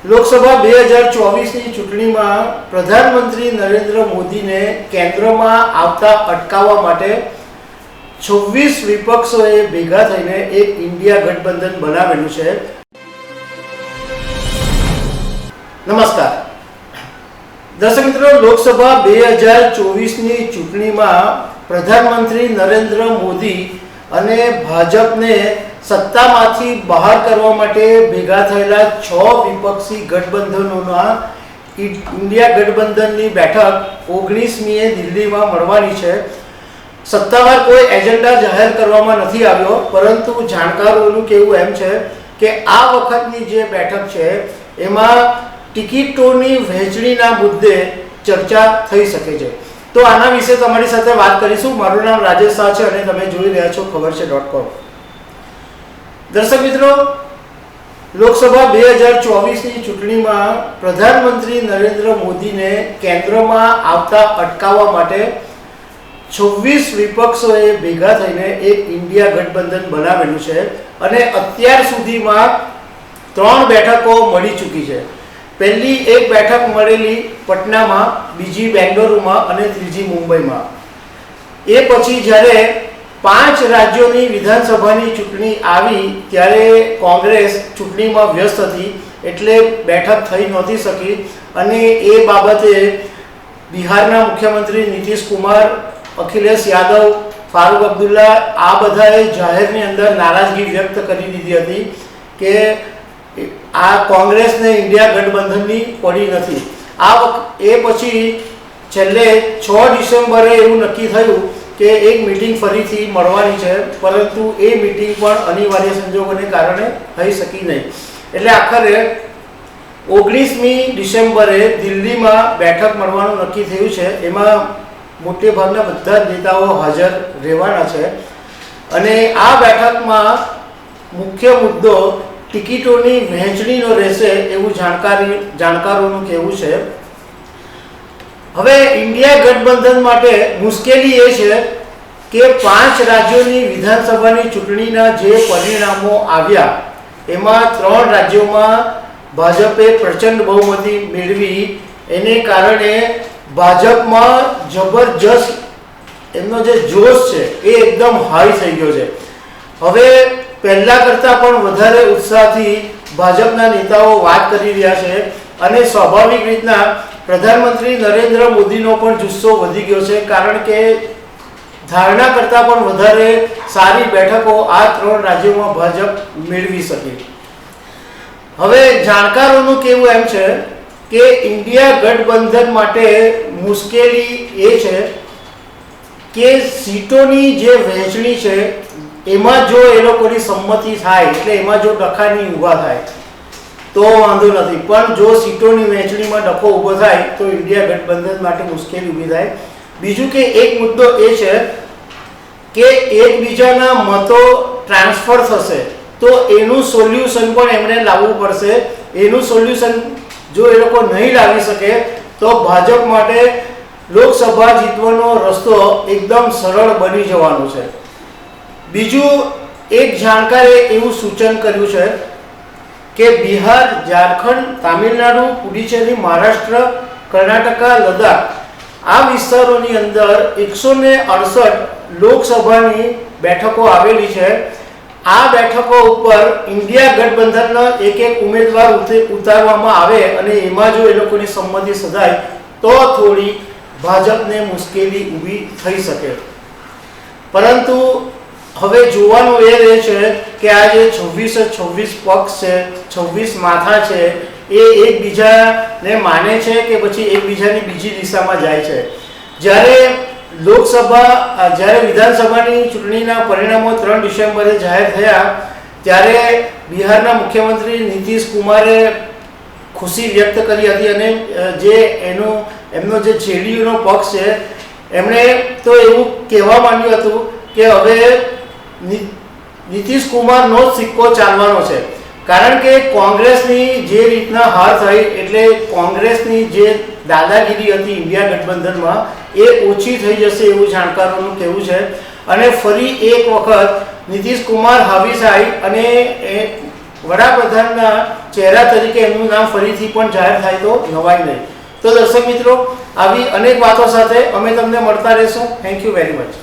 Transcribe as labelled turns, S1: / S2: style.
S1: લોકસભા 2024ની ચૂંટણીમાં પ્રધાનમંત્રી નરેન્દ્ર મોદીને કેન્દ્રમાં આવતા અટકાવવા માટે 26 વિપક્ષોએ ભેગા થઈને એક ઇન્ડિયા ગઠબંધન બનાવેલું છે. નમસ્કાર દર્શક મિત્રો, લોકસભા 2024ની ચૂંટણીમાં પ્રધાનમંત્રી નરેન્દ્ર મોદી અને ભાજપને સત્તામાંથી બહાર કરવા માટે ભેગા થયેલા 6 વિપક્ષી ગઠબંધનોના ઇન્ડિયા ગઠબંધનની બેઠક 19મીએ દિલ્હીમાં મળવાની છે. સત્તાવાર કોઈ એજન્ડા જાહેર કરવામાં નથી આવ્યો, પરંતુ જાણકારોનું કહેવું એમ છે કે આ વખતની જે બેઠક છે એમાં ટિકિટોની વહેંચણીના મુદ્દે ચર્ચા થઈ શકે છે. તો આના વિશે તમારી સાથે વાત કરીશું. મારું નામ રાજેશ શાહ છે અને તમે જોઈ રહ્યા છો ખબરછે.com. દર્શક મિત્રો, લોકસભા 2024ની ચૂંટણીમાં પ્રધાનમંત્રી નરેન્દ્ર મોદીને કેન્દ્રમાં આવતા અટકાવવા માટે 26 વિપક્ષોએ ભેગા થઈને એક ઇન્ડિયા ગઠબંધન બનાવેલું છે અને અત્યાર સુધીમાં 3 બેઠકો મળી ચૂકી છે. પહેલી એક બેઠક મળેલી પટનામાં, બીજી બેંગલુરુમાં અને ત્રીજી મુંબઈમાં. એ પછી જ્યારે 5 રાજ્યોની વિધાનસભાની ચૂંટણી આવી ત્યારે કોંગ્રેસ ચૂંટણીમાં વ્યસ્ત હતી, એટલે બેઠક થઈ નહોતી શકી અને એ બાબતે બિહારના મુખ્યમંત્રી નીતિશ કુમાર, અખિલેશ યાદવ, ફારૂક અબ્દુલ્લા આ બધાએ જાહેરની અંદર નારાજગી વ્યક્ત કરી દીધી હતી કે આ કોંગ્રેસને ઇન્ડિયા ગઠબંધનની પડી નથી. એ પછી છેલ્લે 6 ડિસેમ્બરે એવું નક્કી થયું કે એક મિટિંગ ફરીથી મળવાની છે, પરંતુ એ મિટિંગ પણ અનિવાર્ય સંજોગોને કારણે થઈ શકી નહીં. એટલે આખરે 19મી ડિસેમ્બરે દિલ્હીમાં બેઠક મળવાનું નક્કી થયું છે. એમાં મોટે ભાગના બધા જ નેતાઓ હાજર રહેવાના છે અને આ બેઠકમાં મુખ્ય મુદ્દો ટિકિટોની વહેંચણીનો રહેશે એવું જાણકારોનું કહેવું છે. હવે ઇન્ડિયા ગઠબંધન માટે મુશ્કેલી એ છે કે 5 રાજ્યોની વિધાનસભાની ચૂંટણીના જે પરિણામો આવ્યા એમાં 3 રાજ્યોમાં ભાજપે પ્રચંડ બહુમતી મેળવી. એને કારણે ભાજપમાં જબરજસ્ત એમનો જે જોશ છે એ એકદમ હાઈ થઈ ગયો છે. હવે પહેલા કરતાં પણ વધારે ઉત્સાહથી ભાજપના નેતાઓ વાત કરી રહ્યા છે અને સ્વાભાવિક રીતના પ્રધાનમંત્રી નરેન્દ્ર મોદીનો પણ જુસ્સો વધી ગયો છે, કારણ કે ધારણા કરતાં પણ વધારે સારી બેઠકો આ 3 રાજ્યોમાં ભાજપ મેળવી શકે. હવે જાણકારોનું કહેવું એમ છે કે ઇન્ડિયા ગઠબંધન માટે મુશ્કેલી એ છે કે સીટોની જે વહેંચણી છે એમાં જો એ લોકોની સંમતિ થાય, એટલે એમાં જો ડખા નહીં ઊભા થાય તો વાંધો નથી, પણ જો સીટોની વહેંચણીમાં ડખો ઊભો થાય તો ઇન્ડિયા ગઠબંધન માટે મુશ્કેલી ઊભી થાય. બીજું કે એક મુદ્દો એ છે કે એકબીજાના મતો ટ્રાન્સફર થશે તો એનું સોલ્યુશન પણ એમણે લાવવું પડશે. એનું સોલ્યુશન જો એ લોકો નહીં લાવી શકે તો ભાજપ માટે લોકસભા જીતવાનો રસ્તો એકદમ સરળ બની જવાનો છે. બીજું એક જાણકારે એવું સૂચન કર્યું છે કે બિહાર, ઝારખંડ, તામિલનાડુ, પુડુચેરી, મહારાષ્ટ્ર, કર્ણાટકા, લદ્દાખ આ વિસ્તારોની અંદર 168 લોકસભાની બેઠકો આવેલી છે. આ બેઠકો ઉપર ઇન્ડિયા ગઠબંધનના એક ઉમેદવાર ઉતારવામાં આવે અને એમાં જો એ લોકોની સંમતિ સધાય તો થોડી ભાજપને મુશ્કેલી ઊભી થઈ શકે. પરંતુ હવે જોવાનું એ રહે છે કે આ જે 26 પક્ષ છે, 26 માથા છે, એ એકબીજાને માને છે કે પછી એકબીજાની બીજી દિશામાં જાય છે. જ્યારે વિધાનસભાની ચૂંટણીના પરિણામો 3 ડિસેમ્બરે જાહેર થયા ત્યારે બિહારના મુખ્યમંત્રી નીતિશ કુમારે ખુશી વ્યક્ત કરી હતી અને જે એમનો જે જેડીયુનો પક્ષ છે એમણે તો એવું કહેવા માંગ્યું હતું કે હવે નીતિશ કુમારનો જ સિક્કો ચાલવાનો છે, કારણ કે કોંગ્રેસની જે રીતના હાર થઈ એટલે કોંગ્રેસની જે દાદાગીરી હતી ઇન્ડિયા ગઠબંધનમાં એ ઓછી થઈ જશે એવું જાણકારોનું કહેવું છે અને ફરી એક વખત નીતિશ કુમાર હાવી થાય અને વડાપ્રધાનના ચહેરા તરીકે એમનું નામ ફરીથી પણ જાહેર થાય તો નવાઈ નહીં. તો દર્શક મિત્રો, આવી અનેક વાતો સાથે અમે તમને મળતા રહીશું. Thank you very much.